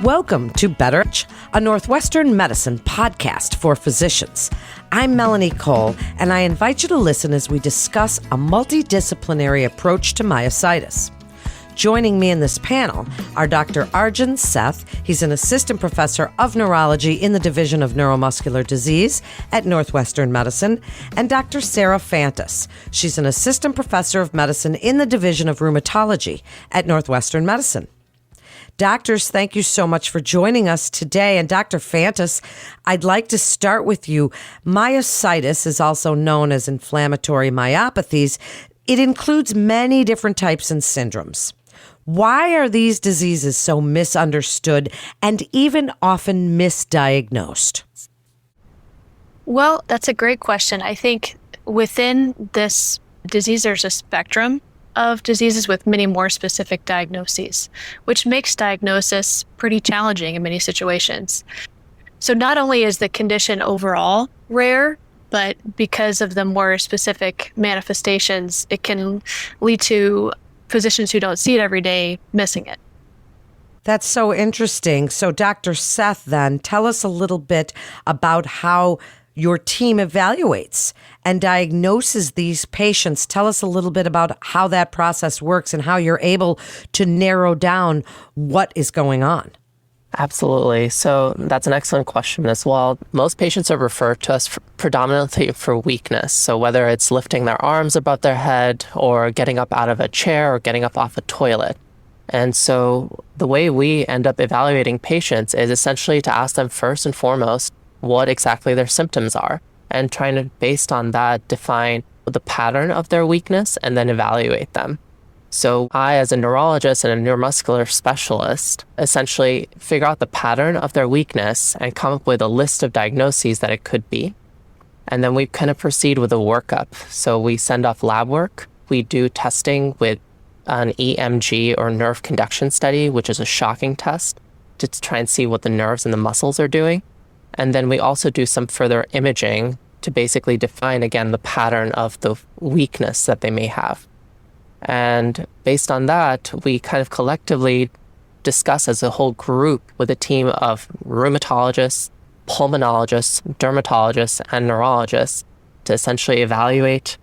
Welcome to Better, a Northwestern medicine podcast for physicians. I'm Melanie Cole, and I invite you to listen as we discuss a multidisciplinary approach to myositis. Joining me in this panel are Dr. Arjun Seth. He's an assistant professor of neurology in the Division of Neuromuscular Disease at Northwestern Medicine, and Dr. Sarah Fantas. She's an assistant professor of medicine in the Division of Rheumatology at Northwestern Medicine. Doctors, thank you so much for joining us today. And Dr. Fantas, I'd like to start with you. Myositis is also known as inflammatory myopathies. It includes many different types and syndromes. Why are these diseases so misunderstood and even often misdiagnosed? Well, that's a great question. I think within this disease, there's a spectrum of diseases with many more specific diagnoses, which makes diagnosis pretty challenging in many situations. So not only is the condition overall rare, but because of the more specific manifestations, it can lead to physicians who don't see it every day missing it. That's so interesting. So Dr. Seth, then, tell us a little bit about how your team evaluates and diagnoses these patients. Tell us a little bit about how that process works and how you're able to narrow down what is going on. Absolutely. So that's an excellent question as well. Most patients are referred to us predominantly for weakness. So whether it's lifting their arms above their head or getting up out of a chair or getting up off a toilet. And so the way we end up evaluating patients is essentially to ask them first and foremost what exactly their symptoms are, and trying to, based on that, define the pattern of their weakness and then evaluate them. So I, as a neurologist and a neuromuscular specialist, essentially figure out the pattern of their weakness and come up with a list of diagnoses that it could be. And then we kind of proceed with a workup. So we send off lab work. We do testing with an EMG or nerve conduction study, which is a shocking test to try and see what the nerves and the muscles are doing. And then we also do some further imaging to basically define, again, the pattern of the weakness that they may have. And based on that, we kind of collectively discuss as a whole group with a team of rheumatologists, pulmonologists, dermatologists, and neurologists to essentially evaluate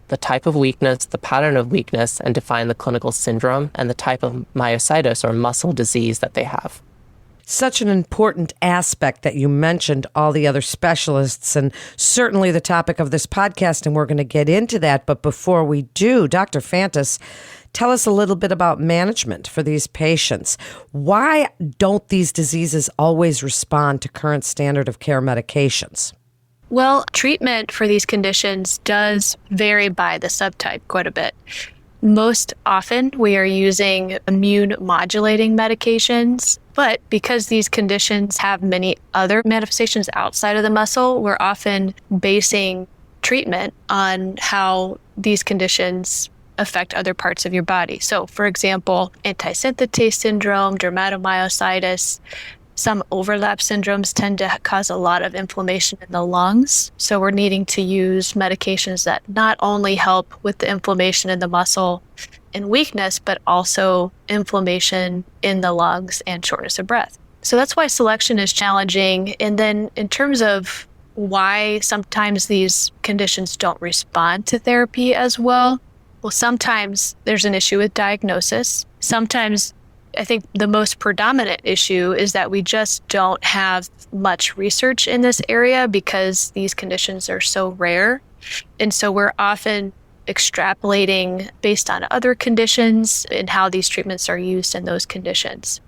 the type of weakness, the pattern of weakness, and define the clinical syndrome and the type of myositis or muscle disease that they have. Such an important aspect that you mentioned all the other specialists, and certainly the topic of this podcast, and we're going to get into that. But before we do, Dr. Fantas, tell us a little bit about management for these patients. Why don't these diseases always respond to current standard of care medications? Well, treatment for these conditions does vary by the subtype quite a bit. Most often, we are using immune modulating medications, but because these conditions have many other manifestations outside of the muscle, we're often basing treatment on how these conditions affect other parts of your body. So, for example, antisynthetase syndrome, dermatomyositis, some overlap syndromes tend to cause a lot of inflammation in the lungs. So we're needing to use medications that not only help with the inflammation in the muscle and weakness, but also inflammation in the lungs and shortness of breath. So that's why selection is challenging. And then in terms of why sometimes these conditions don't respond to therapy as well, sometimes there's an issue with diagnosis. Sometimes I think the most predominant issue is that we just don't have much research in this area because these conditions are so rare. And so we're often extrapolating based on other conditions and how these treatments are used in those conditions.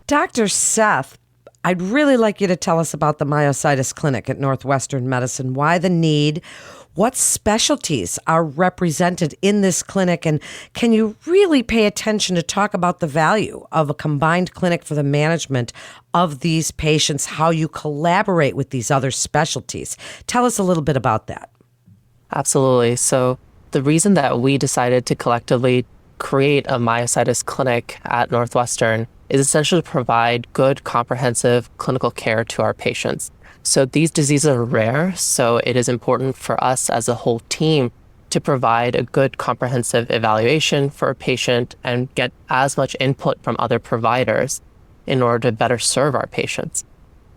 Dr. Seth, I'd really like you to tell us about the Myositis Clinic at Northwestern Medicine. Why the need? What specialties are represented in this clinic? And can you really pay attention to talk about the value of a combined clinic for the management of these patients, how you collaborate with these other specialties? Tell us a little bit about that. Absolutely. So the reason that we decided to collectively create a myositis clinic at Northwestern is essentially to provide good, comprehensive clinical care to our patients. So these diseases are rare, so it is important for us as a whole team to provide a good comprehensive evaluation for a patient and get as much input from other providers in order to better serve our patients.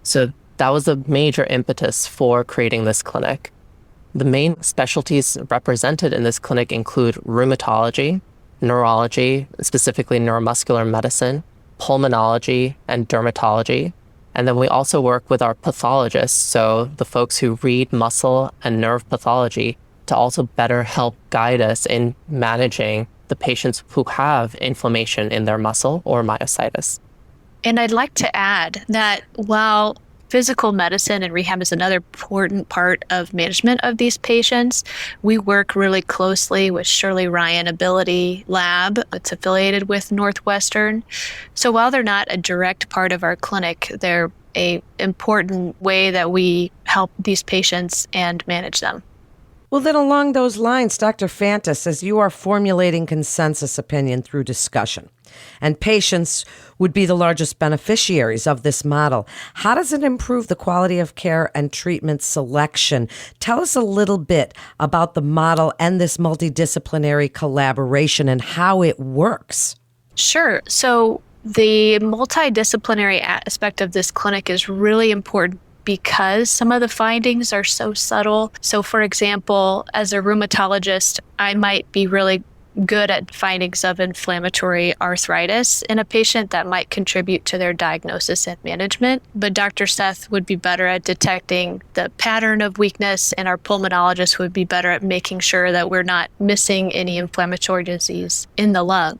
So that was a major impetus for creating this clinic. The main specialties represented in this clinic include rheumatology, neurology, specifically neuromuscular medicine, pulmonology, and dermatology. And then we also work with our pathologists, so the folks who read muscle and nerve pathology, to also better help guide us in managing the patients who have inflammation in their muscle or myositis. And I'd like to add that while physical medicine and rehab is another important part of management of these patients, we work really closely with Shirley Ryan Ability Lab. It's affiliated with Northwestern. So while they're not a direct part of our clinic, they're an important way that we help these patients and manage them. Well, then along those lines, Dr. Fantas, as you are formulating consensus opinion through discussion, and patients would be the largest beneficiaries of this model, how does it improve the quality of care and treatment selection? Tell us a little bit about the model and this multidisciplinary collaboration and how it works. Sure. So the multidisciplinary aspect of this clinic is really important because some of the findings are so subtle. So for example, as a rheumatologist, I might be really good at findings of inflammatory arthritis in a patient that might contribute to their diagnosis and management. But Dr. Seth would be better at detecting the pattern of weakness, and our pulmonologist would be better at making sure that we're not missing any inflammatory disease in the lung.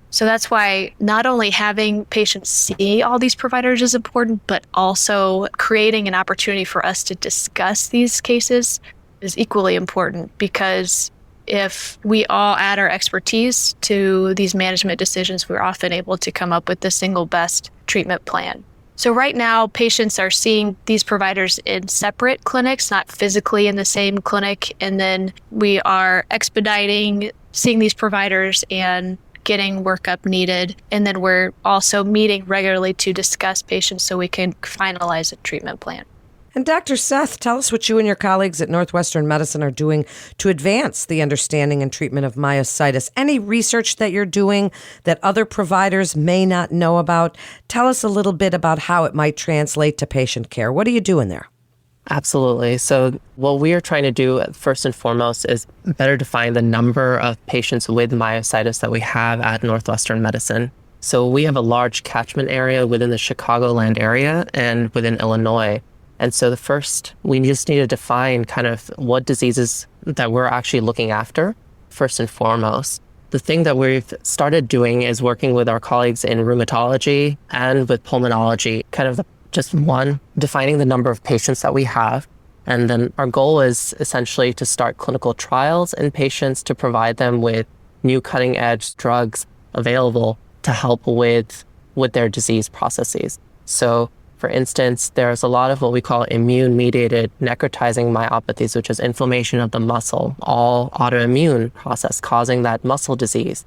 So that's why not only having patients see all these providers is important, but also creating an opportunity for us to discuss these cases is equally important, because if we all add our expertise to these management decisions, we're often able to come up with the single best treatment plan. So right now, patients are seeing these providers in separate clinics, not physically in the same clinic. And then we are expediting seeing these providers and getting workup needed. And then we're also meeting regularly to discuss patients so we can finalize a treatment plan. And Dr. Seth, tell us what you and your colleagues at Northwestern Medicine are doing to advance the understanding and treatment of myositis. Any research that you're doing that other providers may not know about? Tell us a little bit about how it might translate to patient care. What are you doing there? Absolutely. So what we are trying to do first and foremost is better define the number of patients with myositis that we have at Northwestern Medicine. So we have a large catchment area within the Chicagoland area and within Illinois. And so we just need to define kind of what diseases that we're actually looking after first and foremost. The thing that we've started doing is working with our colleagues in rheumatology and with pulmonology, kind of defining the number of patients that we have. And then our goal is essentially to start clinical trials in patients to provide them with new cutting edge drugs available to help with their disease processes. So for instance, there's a lot of what we call immune-mediated necrotizing myopathies, which is inflammation of the muscle, all autoimmune process causing that muscle disease.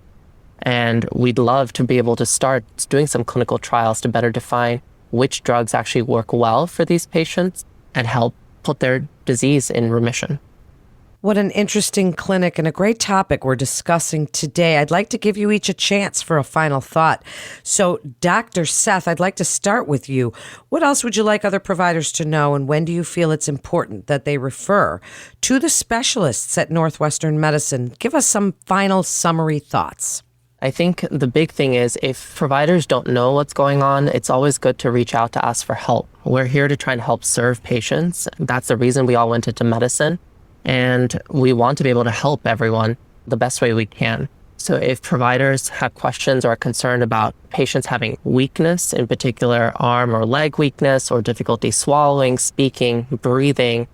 And we'd love to be able to start doing some clinical trials to better define which drugs actually work well for these patients and help put their disease in remission. What an interesting clinic and a great topic we're discussing today. I'd like to give you each a chance for a final thought. So, Dr. Seth, I'd like to start with you. What else would you like other providers to know, and when do you feel it's important that they refer to the specialists at Northwestern Medicine? Give us some final summary thoughts. I think the big thing is if providers don't know what's going on, it's always good to reach out to us for help. We're here to try and help serve patients. That's the reason we all went into medicine. And we want to be able to help everyone the best way we can. So if providers have questions or are concerned about patients having weakness, in particular arm or leg weakness, or difficulty swallowing, speaking, breathing,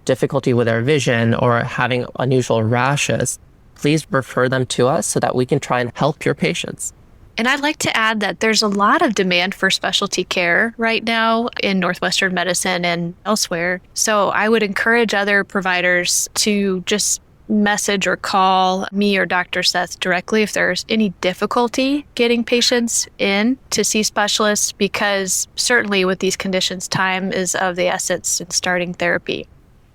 difficulty with their vision, or having unusual rashes, please refer them to us so that we can try and help your patients. And I'd like to add that there's a lot of demand for specialty care right now in Northwestern Medicine and elsewhere. So I would encourage other providers to just message or call me or Dr. Seth directly if there's any difficulty getting patients in to see specialists, because certainly with these conditions, time is of the essence in starting therapy.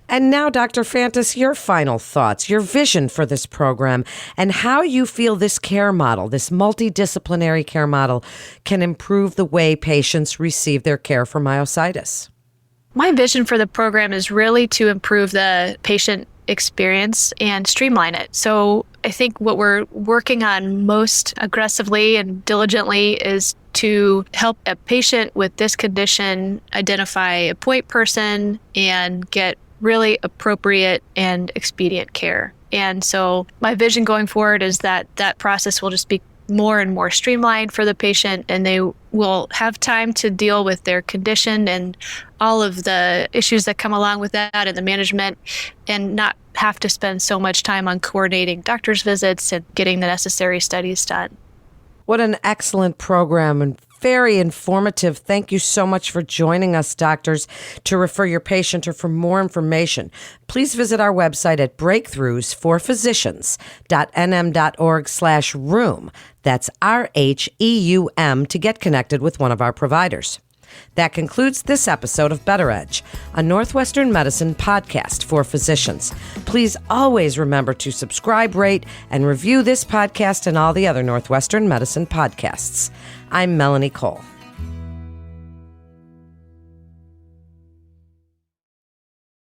And now, Dr. Fantas, your final thoughts, your vision for this program, and how you feel this care model, this multidisciplinary care model, can improve the way patients receive their care for myositis. My vision for the program is really to improve the patient experience and streamline it. So I think what we're working on most aggressively and diligently is to help a patient with this condition identify a point person and get really appropriate and expedient care. And so my vision going forward is that that process will just be more and more streamlined for the patient, and they will have time to deal with their condition and all of the issues that come along with that and the management, and not have to spend so much time on coordinating doctor's visits and getting the necessary studies done. What an excellent program and very informative. Thank you so much for joining us, doctors. To refer your patient or for more information, please visit our website at breakthroughsforphysicians.nm.org/room. That's RHEUM to get connected with one of our providers. That concludes this episode of Better Edge, a Northwestern Medicine podcast for physicians. Please always remember to subscribe, rate, and review this podcast and all the other Northwestern Medicine podcasts. I'm Melanie Cole.